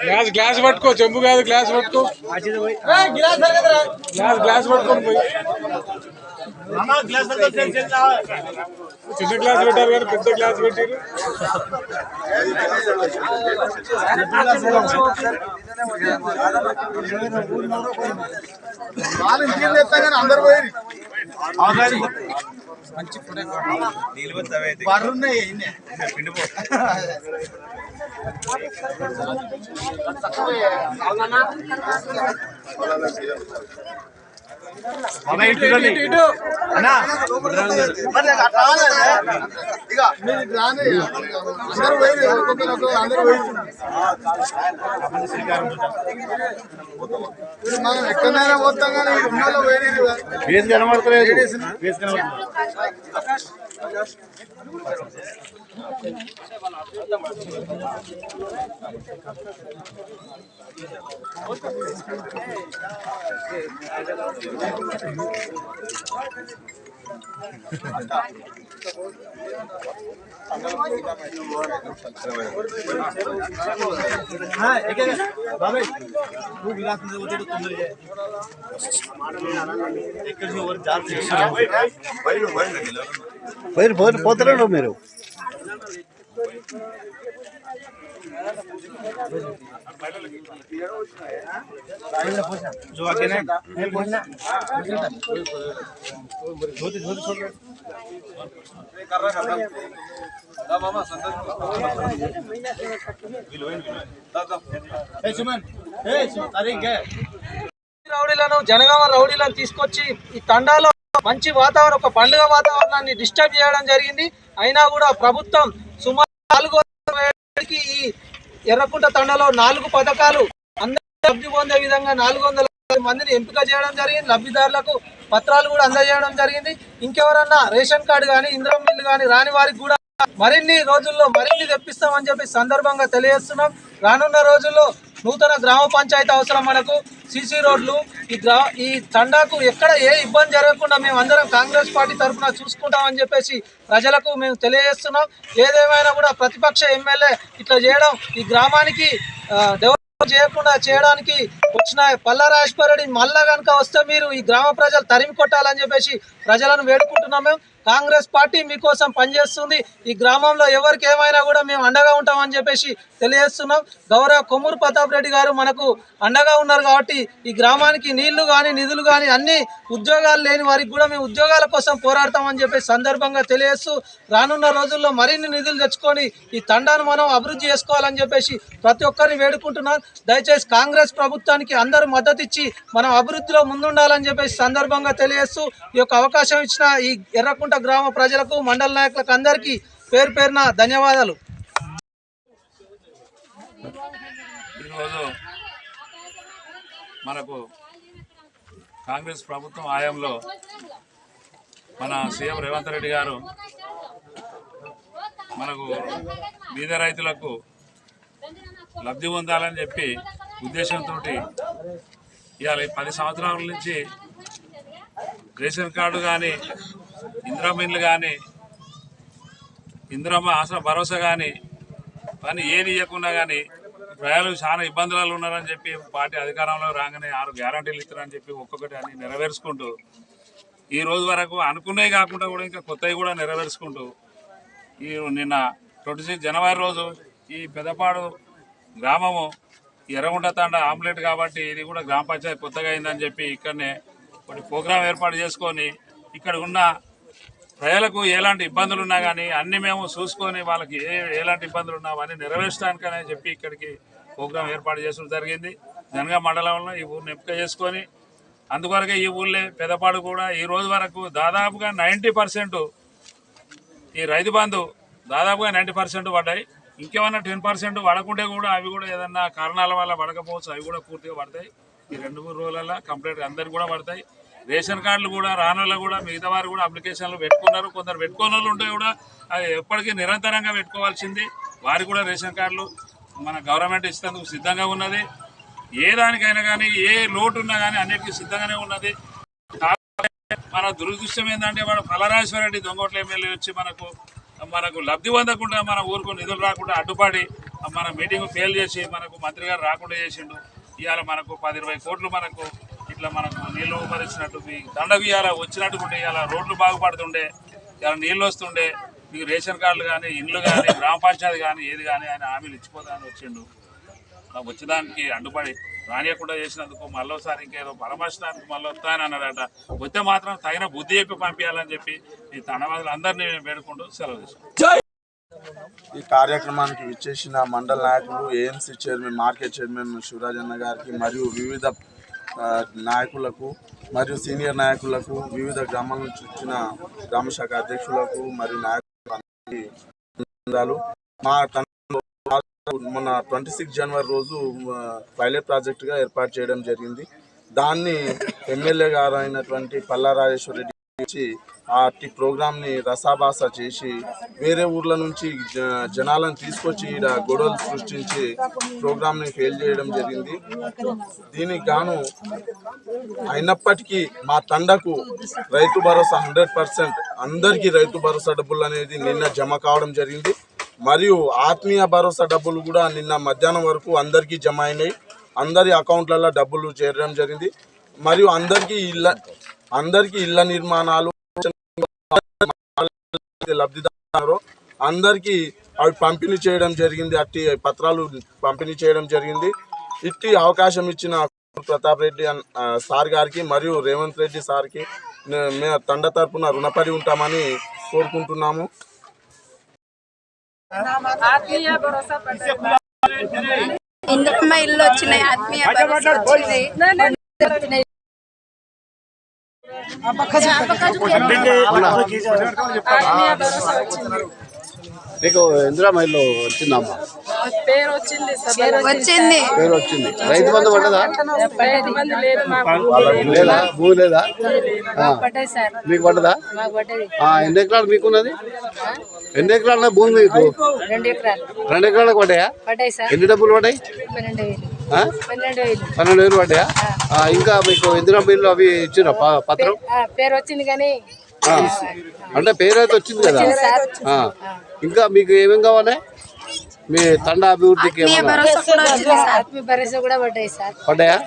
Glass glass పట్టుకో, చెంబు కాదు గ్లాస్ పట్టుకో, గ్లాస్ గ్లాస్ పట్టుకొని పోయి. చిన్న గ్లాస్ పెట్టారు కానీ పెద్ద గ్లాస్ పెట్టారు. అందరు పోయి మనం ఎక్కడైనా పోతాం కానీ వేసి కనబడతలేదు. వేసి పోతలేడు మీరు. जो आगे नहीं రౌడీలను జనగామ రౌడీలను తీసుకొచ్చి ఈ తండాలో మంచి వాతావరణం, ఒక పండుగ వాతావరణాన్ని డిస్టర్బ్ చేయడం జరిగింది. అయినా కూడా ప్రభుత్వం సుమారు 400 ఈ ఎర్రకుంట తండాలో 4 పథకాలు అందరూ లబ్ధి పొందే విధంగా 400 మందిని ఎంపిక చేయడం జరిగింది. లబ్ధిదారులకు పత్రాలు కూడా అందజేయడం జరిగింది. ఇంకెవరన్నా రేషన్ కార్డు కానీ ఇందిరమ్మ ఇల్లు కానీ రాని వారికి కూడా మరిన్ని రోజుల్లో మరిన్ని తెప్పిస్తామని చెప్పి సందర్భంగా తెలియజేస్తున్నాం. రానున్న రోజుల్లో నూతన గ్రామ పంచాయతీ అవసరం, మనకు సీసీ రోడ్లు, ఈ తండాకు ఎక్కడ ఏ ఇబ్బంది జరగకుండా మేము అందరం కాంగ్రెస్ పార్టీ తరఫున చూసుకుంటామని చెప్పేసి ప్రజలకు మేము తెలియజేస్తున్నాం. ఏదేమైనా కూడా ప్రతిపక్ష ఎమ్మెల్యే ఇట్లా చేయడం ఈ గ్రామానికి డెవలప్ చేయకుండా చేయడానికి వచ్చిన పల్లా రాజేశ్వరరెడ్డి మళ్ళా కనుక వస్తే మీరు ఈ గ్రామ ప్రజలు తరిమి కొట్టాలని చెప్పేసి ప్రజలను వేడుకుంటున్నాం. మేము కాంగ్రెస్ పార్టీ మీకోసం పనిచేస్తుంది. ఈ గ్రామంలో ఎవరికి ఏమైనా కూడా మేము అండగా ఉంటామని చెప్పేసి తెలియజేస్తున్నాం. గౌరవ కొమ్మూరు ప్రతాప్ రెడ్డి గారు మనకు అండగా ఉన్నారు కాబట్టి ఈ గ్రామానికి నీళ్లు కానీ నిధులు కానీ అన్ని ఉద్యోగాలు లేని వారికి కూడా మేము ఉద్యోగాల కోసం పోరాడతామని చెప్పేసి సందర్భంగా తెలియజేస్తూ రానున్న రోజుల్లో మరిన్ని నిధులు తెచ్చుకొని ఈ తండాను మనం అభివృద్ధి చేసుకోవాలని చెప్పేసి ప్రతి ఒక్కరిని వేడుకుంటున్నాం. దయచేసి కాంగ్రెస్ ప్రభుత్వానికి అందరూ మద్దతు ఇచ్చి మనం అభివృద్ధిలో ముందుండాలని చెప్పేసి సందర్భంగా తెలియజేస్తూ ఈ యొక్క అవకాశం ఇచ్చిన ఈ ఎర్రకుంట గ్రామ ప్రజలకు, మండల నాయకులకు అందరికీ పేరు పేరున ధన్యవాదాలు. ఈరోజు మనకు కాంగ్రెస్ ప్రభుత్వం హయాంలో మన సీఎం రేవంత్ రెడ్డి గారు మనకు బీద రైతులకు లబ్ధి పొందాలని చెప్పి ఉద్దేశంతో ఇవాళ 10 సంవత్సరాల నుంచి రేషన్ కార్డు కానీ ఇందిరమ్మ ఇండ్లు కానీ ఇందిరమ్మ ఆసరా భరోసా కానీ ఏది ఇవ్వకుండా కానీ ప్రజలు చాలా ఇబ్బందులలో ఉన్నారని చెప్పి పార్టీ అధికారంలో రాగానే 6 గ్యారంటీలు ఇస్తారని చెప్పి ఒక్కొక్కటి అని నెరవేర్చుకుంటూ ఈ రోజు వరకు అనుకున్నవి కాకుండా కూడా ఇంకా కొత్తవి కూడా నెరవేర్చుకుంటూ ఈ నిన్న 26 జనవరి రోజు ఈ పెదపాడు గ్రామము ఎర్రగుంట తండ ఆమ్లెట్ కాబట్టి ఇది కూడా గ్రామ పంచాయతీ కొత్తగా అయిందని చెప్పి ఇక్కడనే ఒకటి ప్రోగ్రాం ఏర్పాటు చేసుకొని ఇక్కడ ఉన్న ప్రజలకు ఎలాంటి ఇబ్బందులు ఉన్నా కానీ అన్ని మేము చూసుకొని వాళ్ళకి ఎలాంటి ఇబ్బందులు ఉన్నా అవన్నీ నెరవేర్చడానికనే చెప్పి ఇక్కడికి ప్రోగ్రాం ఏర్పాటు చేయడం జరిగింది. జనగా మండలంలో ఈ ఊరిని ఎంపిక చేసుకొని అందువరకే ఈ ఊళ్ళే పెదపాడు కూడా ఈ రోజు వరకు దాదాపుగా 90% ఈ రైతు బంధు దాదాపుగా 90% పడ్డాయి. ఇంకేమన్నా 10% పడకుంటే కూడా అవి కూడా ఏదన్నా కారణాల వల్ల పడకపోవచ్చు, అవి కూడా పూర్తిగా పడతాయి. ఈ 2-3 రోజులలో కంప్లీట్గా అందరికి కూడా పడతాయి. రేషన్ కార్డులు కూడా రానుల్లో కూడా మిగతా వారు కూడా అప్లికేషన్లు పెట్టుకున్నారు. కొందరు పెట్టుకున్న వాళ్ళు ఉంటే కూడా అది ఎప్పటికీ నిరంతరంగా పెట్టుకోవాల్సింది. వారికి కూడా రేషన్ కార్డులు మన గవర్నమెంట్ ఇచ్చేందుకు సిద్ధంగా ఉన్నది. ఏ దానికైనా కానీ ఏ లోటు ఉన్నా కానీ అన్నిటికీ సిద్ధంగానే ఉన్నది. మన దురదృష్టం ఏంటంటే మన ఫలరాజేశ్వర రెడ్డి దొంగోట్ల ఎమ్మెల్యే వచ్చి మనకు లబ్ధి పొందకుండా మన ఊరుకు నిధులు రాకుండా అడ్డుపడి మన మీటింగ్ ఫెయిల్ చేసి మనకు మంత్రి గారు రాకుండా చేసిండు. ఇవాళ మనకు 10-20 కోట్లు మనకు ఇట్లా మనకు నీళ్ళు ఉపరిచినట్టు మీ దండకు ఇవాళ వచ్చినట్టుకుంటే ఇవాళ రోడ్లు బాగుపడుతుండే, ఇవాళ నీళ్ళు వస్తుండే, మీకు రేషన్ కార్డులు కానీ ఇండ్లు కానీ గ్రామ పంచాయతీ కానీ ఏది కానీ ఆయన హామీలు ఇచ్చిపోతానని వచ్చిండు. వచ్చేదానికి అడ్డుపడి రానియకుండా చేసినందుకు మళ్ళీసారి ఇంకేదో పరామర్శనానికి మళ్ళీ వస్తాయని అన్నాడట. వస్తే మాత్రం తగిన బుద్ధి చెప్పి పంపించాలని చెప్పి ఈ తండవాదులందరినీ వేడుకుంటూ సెలవు తీసుకుంటాం. ఈ కార్యక్రమానికి విచ్చేసిన మండల నాయకులు, ఏఎంసీ చైర్మన్, మార్కెట్ చైర్మన్ శివరాజన్న గారికి మరియు వివిధ నాయకులకు మరియు సీనియర్ నాయకులకు, వివిధ గ్రామాల నుంచి వచ్చిన గ్రామ శాఖ అధ్యక్షులకు మరియు నాయకులు మా మొన్న 26 జనవరి రోజు పైలట్ ప్రాజెక్టుగా ఏర్పాటు చేయడం జరిగింది. దాన్ని ఎమ్మెల్యే గారు అయినటువంటి పల్లా రాజేశ్వర రెడ్డి నుంచి ఆ ప్రోగ్రామ్ని రసాభాస చేసి వేరే ఊర్ల నుంచి జనాలను తీసుకొచ్చి ఈడ గొడవలు సృష్టించి ప్రోగ్రామ్ని ఫెయిల్ చేయడం జరిగింది. దీనికి గాను అయినప్పటికీ మా తండకు రైతు భరోసా 100% అందరికీ రైతు భరోసా డబ్బులు అనేది నిన్న జమ కావడం జరిగింది. మరియు ఆత్మీయ భరోసా డబ్బులు కూడా నిన్న మధ్యాహ్నం వరకు అందరికీ జమ అయినాయి. అందరి అకౌంట్లలో డబ్బులు చేరడం జరిగింది. మరియు అందరికీ ఇళ్ల నిర్మాణాలు లబ్ధిదారు అందరికీ అవి పంపిణీ చేయడం జరిగింది. అట్టి పత్రాలు పంపిణీ చేయడం జరిగింది. ఇట్టి అవకాశం ఇచ్చిన ప్రతాప్ రెడ్డి సార్ గారికి మరియు రేవంత్ రెడ్డి సార్కి మేము తండ తరపున రుణపడి ఉంటామని కోరుకుంటున్నాము. ఇంద్రమ్మ ఇల్లు వచ్చినాయి, ఆత్మీయ భరోసా వచ్చింది. నీకు ఇందిరమ్మ ఇల్లు వచ్చిందమ్మా? పేరు వచ్చింది. పేరు వచ్చింది. రైతు బంధు పడ్డదా? లేదా? భూమి లేదా మీకు? పడ్డదా? ఎన్ని ఎకరాలు మీకున్నది? ఎన్ని ఎకరాల భూమి మీకు? 2 ఎకరాలు. 2 ఎకరాలకు పడ్డాయా? ఎన్ని డబ్బులు పడ్డాయి? 12,000 పడ్డాయా? ఇంకా మీకు ఇందిరమ్మ ఇల్లు అవి ఇచ్చిన పత్రం? పేరు వచ్చింది కానీ అంటే పేరు అయితే వచ్చింది కదా. ఇంకా మీకు ఏమేం కావాలి? మీ తండ అభివృద్ధికి ఆత్మీయ భరోసా కూడా పడ్డాయి సార్. పడ్డాయా?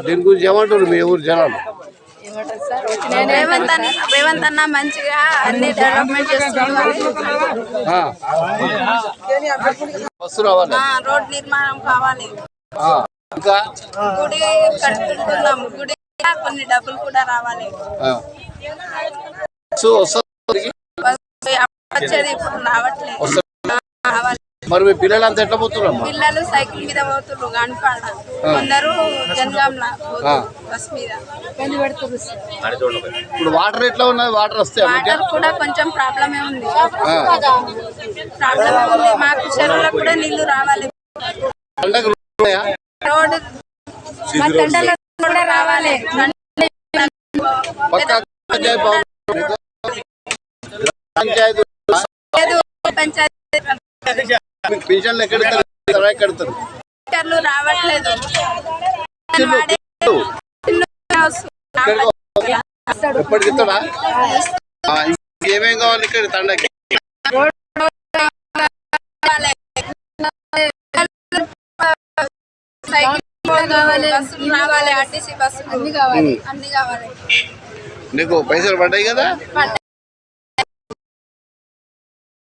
దీని గురించి ఏమంటారు మీ ఊరు జనాలు? రేవంత్ అన్న మంచిగా అన్ని డెవలప్మెంట్ చేస్తున్నారు. బస్సు రావాలి, రోడ్ నిర్మాణం కావాలి, ఇంకా గుడి కట్టుకుంటున్నాం, గుడి కొన్ని డబ్బులు కూడా రావాలి. వచ్చేది ఇప్పుడు రావట్లేదు. మరి మీ పిల్లలంతా ఎట్లా పోతున్నారు? పిల్లలు సైకిల్ మీద పోతున్నారు, గన్పాడ, కొందరు జనగాంలో బస్ మీద పెడుతున్నారు. ఇప్పుడు వాటర్ ఎట్లా ఉన్నది? వాటర్ వస్తాయి? వాటర్ కూడా కొంచెం ప్రాబ్లమే ఉంది. మాకు చెరువులకు కూడా నీళ్లు రావాలి. రోడ్డు కూడా రావాలి. పింఛన్లు ఎక్కడెత్తారు? రావట్లేదు. ఎప్పటికి ఇస్తాడా? ఏమేం కావాలి ఇక్కడ తండకి? రావాలి, ఆర్టీసీ బస్సులు అన్ని కావాలి. నీకు పైసలు పడ్డాయి కదా?